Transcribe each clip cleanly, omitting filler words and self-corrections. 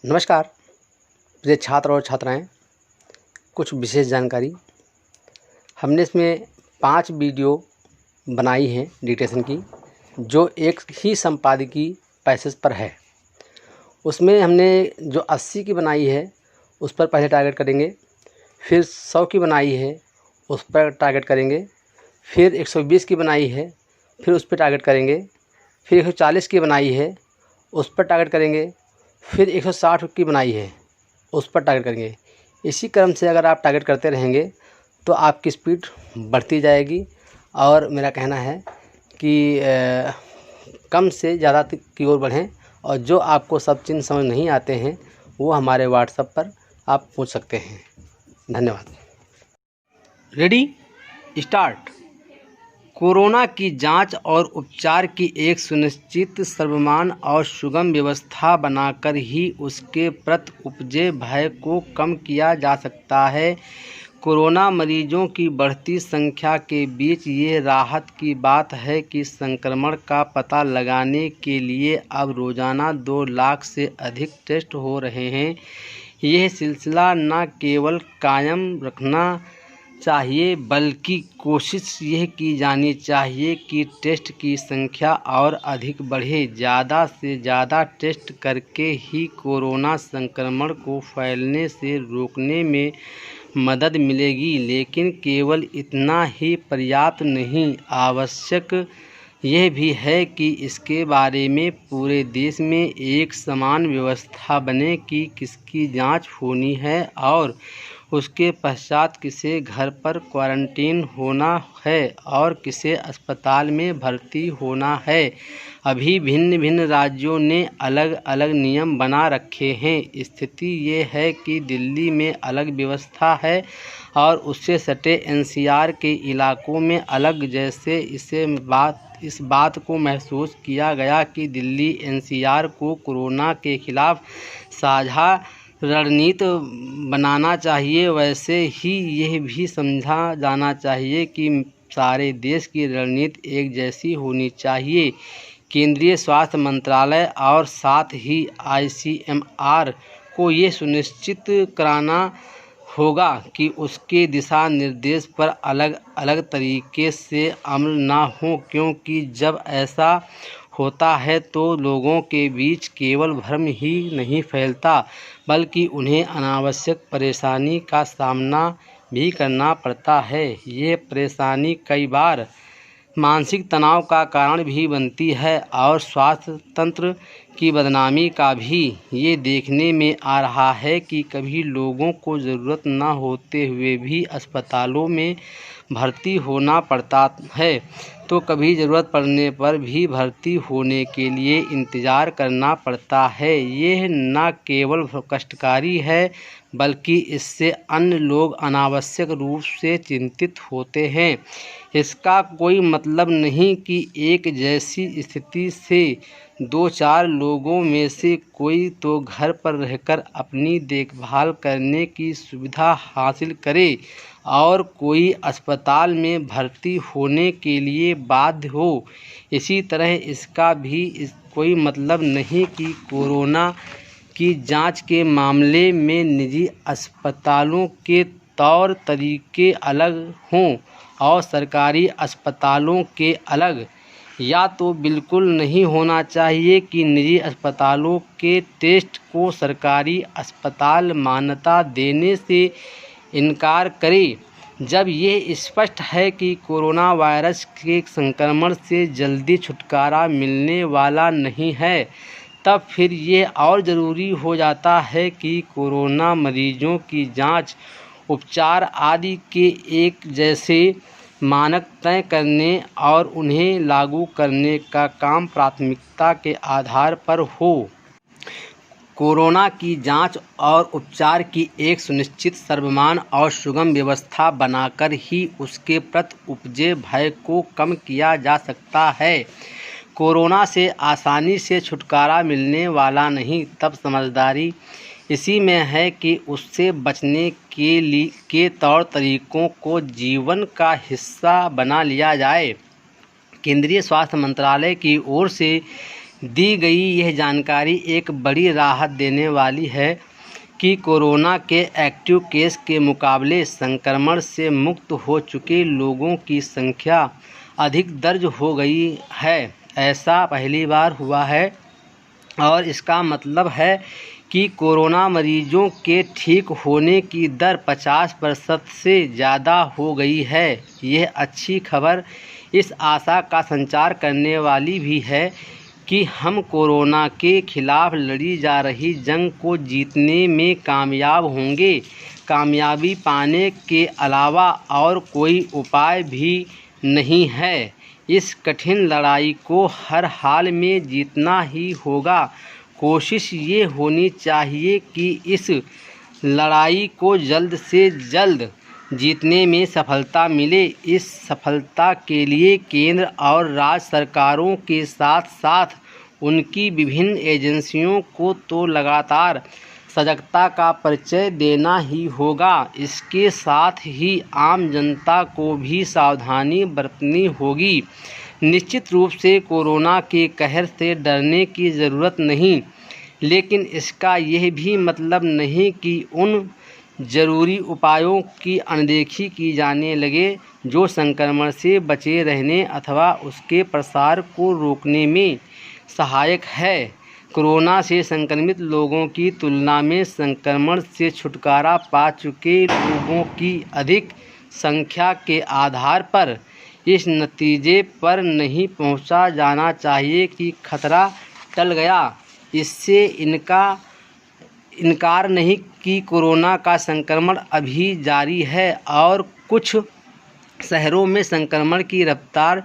नमस्कार प्रिय छात्र और छात्राएं, कुछ विशेष जानकारी हमने इसमें 5 वीडियो बनाई हैं डिक्टेशन की, जो एक ही संपादकीय पैसेज पर है। उसमें हमने जो 80 की बनाई है उस पर पहले टारगेट करेंगे, फिर 100 की बनाई है उस पर टारगेट करेंगे, फिर 120 की बनाई है फिर उस पर टारगेट करेंगे, फिर 140 की बनाई है उस पर टारगेट करेंगे, फिर 160 की बनाई है उस पर टारगेट करेंगे। इसी क्रम से अगर आप टारगेट करते रहेंगे तो आपकी स्पीड बढ़ती जाएगी। और मेरा कहना है कि कम से ज़्यादा की ओर बढ़ें, और जो आपको सब चिन्ह समझ नहीं आते हैं वो हमारे व्हाट्सएप पर आप पूछ सकते हैं। धन्यवाद। Ready, start. कोरोना की जांच और उपचार की एक सुनिश्चित, सर्वमान्य और सुगम व्यवस्था बनाकर ही उसके प्रति उपजे भय को कम किया जा सकता है। कोरोना मरीजों की बढ़ती संख्या के बीच ये राहत की बात है कि संक्रमण का पता लगाने के लिए अब रोजाना 2 लाख से अधिक टेस्ट हो रहे हैं। यह सिलसिला न केवल कायम रखना चाहिए बल्कि कोशिश यह की जानी चाहिए कि टेस्ट की संख्या और अधिक बढ़े। ज़्यादा से ज़्यादा टेस्ट करके ही कोरोना संक्रमण को फैलने से रोकने में मदद मिलेगी, लेकिन केवल इतना ही पर्याप्त नहीं। आवश्यक यह भी है कि इसके बारे में पूरे देश में एक समान व्यवस्था बने कि किसकी जांच होनी है और उसके पश्चात किसे घर पर क्वारंटीन होना है और किसे अस्पताल में भर्ती होना है। अभी भिन्न भिन्न राज्यों ने अलग अलग नियम बना रखे हैं। स्थिति ये है कि दिल्ली में अलग व्यवस्था है और उससे सटे एनसीआर के इलाकों में अलग। जैसे इस बात को महसूस किया गया कि दिल्ली एनसीआर को कोरोना के खिलाफ साझा रणनीति बनाना चाहिए, वैसे ही यह भी समझा जाना चाहिए कि सारे देश की रणनीति एक जैसी होनी चाहिए। केंद्रीय स्वास्थ्य मंत्रालय और साथ ही आईसीएमआर को ये सुनिश्चित कराना होगा कि उसके दिशा निर्देश पर अलग अलग तरीके से अमल ना हो, क्योंकि जब ऐसा होता है तो लोगों के बीच केवल भ्रम ही नहीं फैलता बल्कि उन्हें अनावश्यक परेशानी का सामना भी करना पड़ता है। ये परेशानी कई बार मानसिक तनाव का कारण भी बनती है और स्वास्थ्य तंत्र की बदनामी का भी। ये देखने में आ रहा है कि कभी लोगों को ज़रूरत न होते हुए भी अस्पतालों में भर्ती होना पड़ता है, तो कभी ज़रूरत पड़ने पर भी भर्ती होने के लिए इंतज़ार करना पड़ता है। यह न केवल कष्टकारी है बल्कि इससे अन्य लोग अनावश्यक रूप से चिंतित होते हैं। इसका कोई मतलब नहीं कि एक जैसी स्थिति से 2-4 लोगों में से कोई तो घर पर रहकर अपनी देखभाल करने की सुविधा हासिल करे और कोई अस्पताल में भर्ती होने के लिए बाध्य हो। इसी तरह इसका भी कोई मतलब नहीं कि कोरोना की जांच के मामले में निजी अस्पतालों के तौर तरीके अलग हों और सरकारी अस्पतालों के अलग। या तो बिल्कुल नहीं होना चाहिए कि निजी अस्पतालों के टेस्ट को सरकारी अस्पताल मान्यता देने से इनकार करे। जब ये स्पष्ट है कि कोरोना वायरस के संक्रमण से जल्दी छुटकारा मिलने वाला नहीं है, तब फिर ये और ज़रूरी हो जाता है कि कोरोना मरीजों की जांच, उपचार आदि के एक जैसे मानक तय करने और उन्हें लागू करने का काम प्राथमिकता के आधार पर हो। कोरोना की जांच और उपचार की एक सुनिश्चित, सर्वमान्य और सुगम व्यवस्था बनाकर ही उसके प्रति उपजे भय को कम किया जा सकता है। कोरोना से आसानी से छुटकारा मिलने वाला नहीं, तब समझदारी इसी में है कि उससे बचने के तौर तरीकों को जीवन का हिस्सा बना लिया जाए। केंद्रीय स्वास्थ्य मंत्रालय की ओर से दी गई यह जानकारी एक बड़ी राहत देने वाली है कि कोरोना के एक्टिव केस के मुकाबले संक्रमण से मुक्त हो चुके लोगों की संख्या अधिक दर्ज हो गई है। ऐसा पहली बार हुआ है और इसका मतलब है कि कोरोना मरीजों के ठीक होने की दर 50% से ज़्यादा हो गई है। यह अच्छी खबर इस आशा का संचार करने वाली भी है कि हम कोरोना के खिलाफ लड़ी जा रही जंग को जीतने में कामयाब होंगे। कामयाबी पाने के अलावा और कोई उपाय भी नहीं है। इस कठिन लड़ाई को हर हाल में जीतना ही होगा। कोशिश ये होनी चाहिए कि इस लड़ाई को जल्द से जल्द जीतने में सफलता मिले। इस सफलता के लिए केंद्र और राज्य सरकारों के साथ साथ उनकी विभिन्न एजेंसियों को तो लगातार सजगता का परिचय देना ही होगा। इसके साथ ही आम जनता को भी सावधानी बरतनी होगी। निश्चित रूप से कोरोना के कहर से डरने की ज़रूरत नहीं, लेकिन इसका यह भी मतलब नहीं कि उन ज़रूरी उपायों की अनदेखी की जाने लगे जो संक्रमण से बचे रहने अथवा उसके प्रसार को रोकने में सहायक है। कोरोना से संक्रमित लोगों की तुलना में संक्रमण से छुटकारा पा चुके लोगों की अधिक संख्या के आधार पर इस नतीजे पर नहीं पहुंचा जाना चाहिए कि खतरा टल गया। इससे इनकार नहीं कि कोरोना का संक्रमण अभी जारी है और कुछ शहरों में संक्रमण की रफ्तार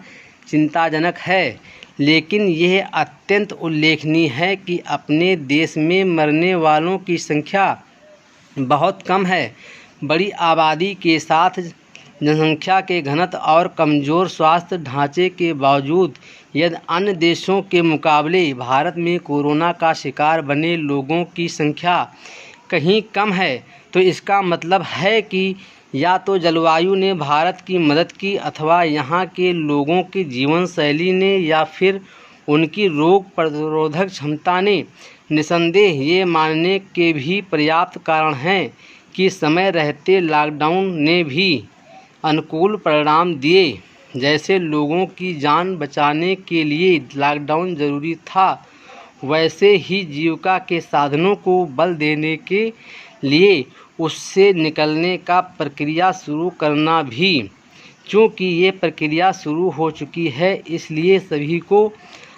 चिंताजनक है, लेकिन यह अत्यंत उल्लेखनीय है कि अपने देश में मरने वालों की संख्या बहुत कम है। बड़ी आबादी के साथ जनसंख्या के घनत्व और कमज़ोर स्वास्थ्य ढांचे के बावजूद यदि अन्य देशों के मुकाबले भारत में कोरोना का शिकार बने लोगों की संख्या कहीं कम है, तो इसका मतलब है कि या तो जलवायु ने भारत की मदद की अथवा यहाँ के लोगों की जीवन शैली ने या फिर उनकी रोग प्रतिरोधक क्षमता ने। निसंदेह ये मानने के भी पर्याप्त कारण हैं कि समय रहते लॉकडाउन ने भी अनुकूल परिणाम दिए। जैसे लोगों की जान बचाने के लिए लॉकडाउन ज़रूरी था, वैसे ही जीविका के साधनों को बल देने के लिए उससे निकलने का प्रक्रिया शुरू करना भी। क्योंकि ये प्रक्रिया शुरू हो चुकी है, इसलिए सभी को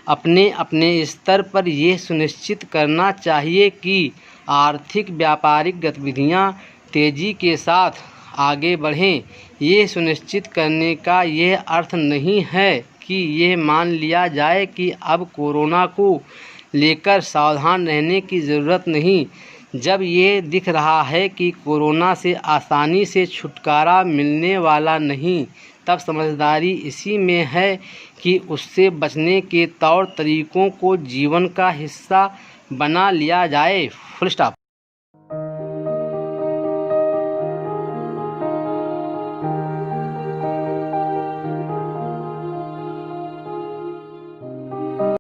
अपने अपने स्तर पर यह सुनिश्चित करना चाहिए कि आर्थिक व्यापारिक गतिविधियां तेज़ी के साथ आगे बढ़ें। ये सुनिश्चित करने का यह अर्थ नहीं है कि यह मान लिया जाए कि अब कोरोना को लेकर सावधान रहने की ज़रूरत नहीं। जब ये दिख रहा है कि कोरोना से आसानी से छुटकारा मिलने वाला नहीं, तब समझदारी इसी में है कि उससे बचने के तौर तरीकों को जीवन का हिस्सा बना लिया जाए। Full stop.